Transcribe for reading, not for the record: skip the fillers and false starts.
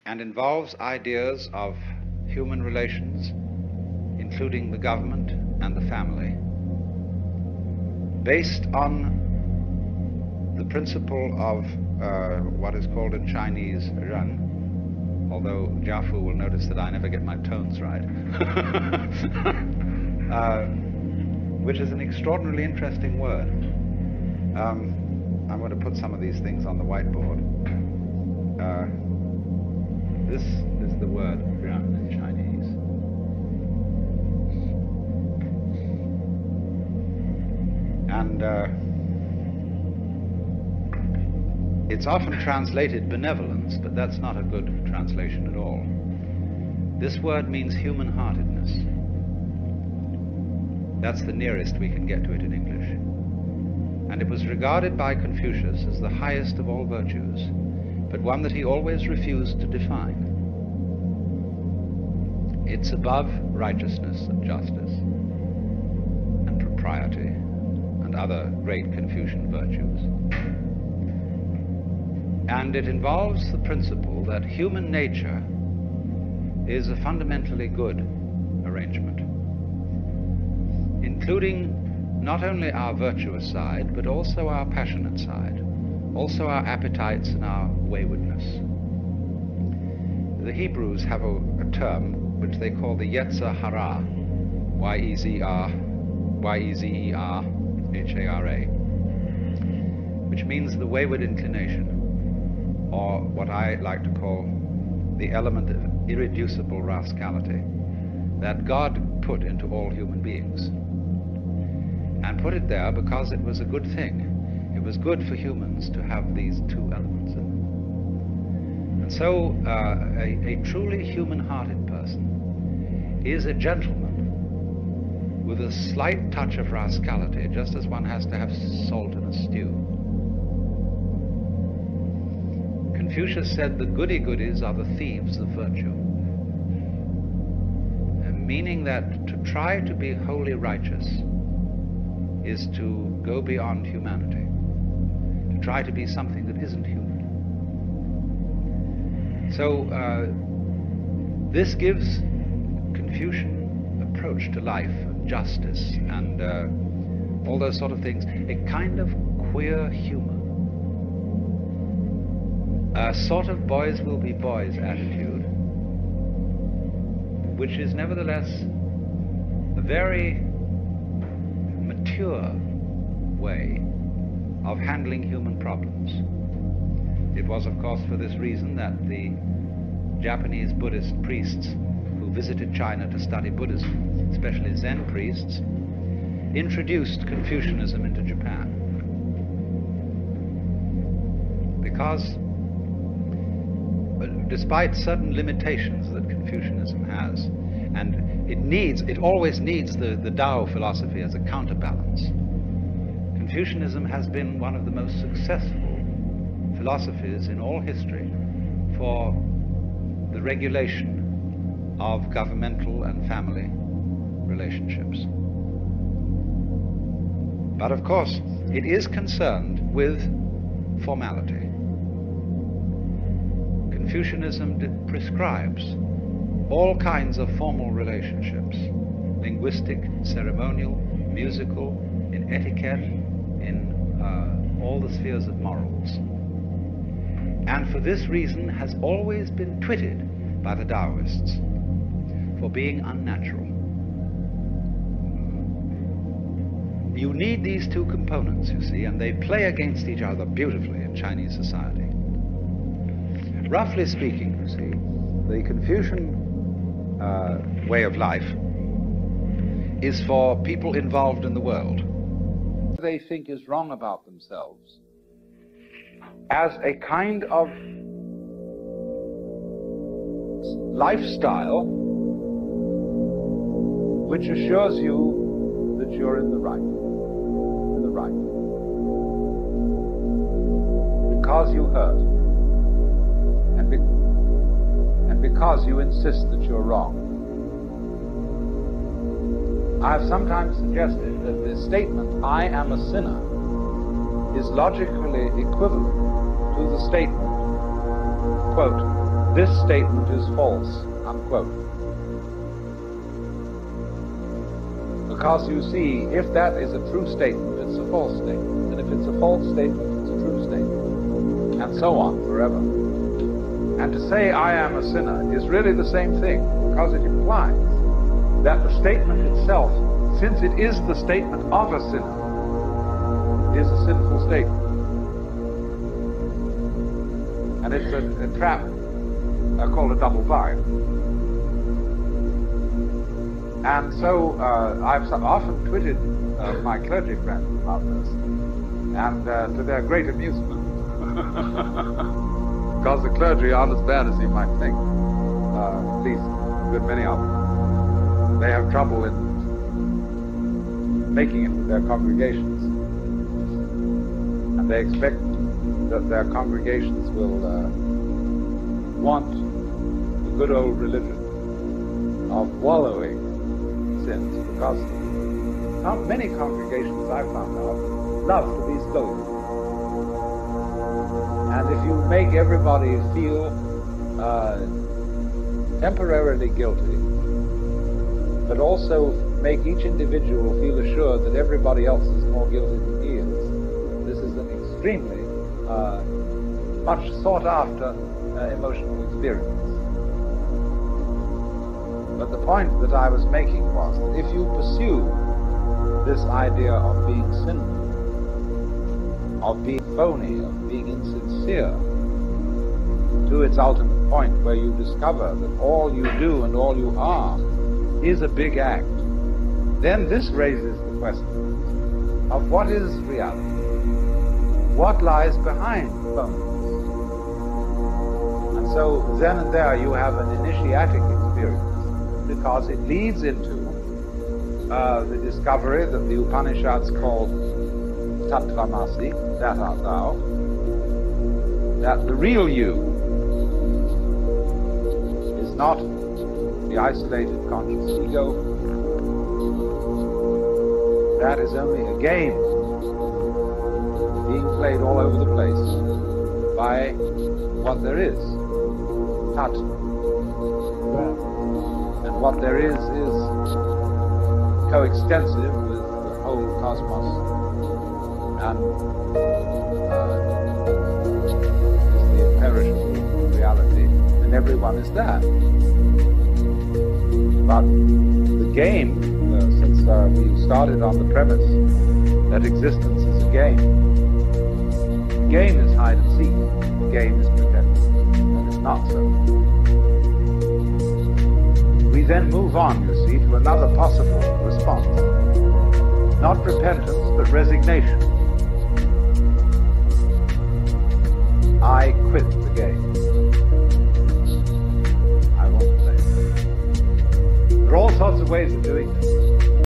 and involves ideas of human relations, including the government and the family, based on the principle of what is called in Chinese DURHAM, although Jiafu will notice that I never get my tones right, which is an extraordinarily interesting word. I'm going to put some of these things on the whiteboard. This is the word DURHAM in Chinese. And it's often translated benevolence, but that's not a good translation at all. This word means human-heartedness. That's the nearest we can get to it in English. And it was regarded by Confucius as the highest of all virtues, but one that he always refused to define. It's above righteousness and justice and propriety and other great Confucian virtues. And it involves the principle that human nature is a fundamentally good arrangement, including not only our virtuous side, but also our passionate side, also our appetites and our waywardness. The Hebrews have a term which they call the Yetzer Hara, Y-E-Z-E-R-H-A-R-A, which means the wayward inclination, or what I like to call the element of irreducible rascality that God put into all human beings. And put it there because it was a good thing. It was good for humans to have these two elements in them. And so a truly human-hearted person is a gentleman with a slight touch of rascality, just as one has to have salt in a stew. Confucius said the goody-goodies are the thieves of virtue, meaning that to try to be wholly righteous is to go beyond humanity, to try to be something that isn't human. So this gives Confucian approach to life and justice and all those sort of things a kind of queer humor, a sort of boys will be boys attitude, which is nevertheless a very mature way of handling human problems. It was, of course, for this reason that the Japanese Buddhist priests who visited China to study Buddhism, especially Zen priests, introduced Confucianism into Japan. Because despite certain limitations that Confucianism has, and it always needs the Tao philosophy as a counterbalance, Confucianism has been one of the most successful philosophies in all history for the regulation of governmental and family relationships. But of course, it is concerned with formality. Confucianism prescribes all kinds of formal relationships, linguistic, ceremonial, musical, in etiquette, in all the spheres of morals. And for this reason has always been twitted by the Taoists for being unnatural. You need these two components, you see, and they play against each other beautifully in Chinese society. Roughly speaking, you see, the Confucian way of life is for people involved in the world. They think is wrong about themselves as a kind of lifestyle which assures you that you're in the right. Because you hurt. And because you insist that you're wrong. I have sometimes suggested that the statement, I am a sinner, is logically equivalent to the statement, quote, this statement is false, unquote. Because you see, if that is a true statement, it's a false statement. And if it's a false statement, it's a true statement. And so on, forever. And to say I am a sinner is really the same thing, because it implies that the statement itself, since it is the statement of a sinner, is a sinful statement. And it's a trap called a double bind. And so I've often twitted my clergy friends about this, and to their great amusement, because the clergy aren't as bad as you might think, at least a good many of them. They have trouble in making it with their congregations, and they expect that their congregations will want the good old religion of wallowing sins, because many congregations I've found out love to be scolded. And if you make everybody feel temporarily guilty, but also make each individual feel assured that everybody else is more guilty than he is, this is an extremely much sought after emotional experience. But the point that I was making was that if you pursue this idea of being sinful, of being phony, of being insincere, to its ultimate point where you discover that all you do and all you are is a big act, then this raises the question of what is reality? What lies behind phoniness? And so then and there you have an initiatic experience, because it leads into the discovery that the Upanishads call Tattvamasi, that art thou, that the real you is not the isolated conscious ego. That is only a game being played all over the place by what there is, Tat. And what there is coextensive with the whole cosmos, and is the imperishable reality, and everyone is that. But the game, since we started on the premise that existence is a game, the game is hide and seek, the game is pretend, and it's not so. We then move on, you see, to another possible response. Not repentance, but resignation. I quit the game. I won't play. There are all sorts of ways of doing this.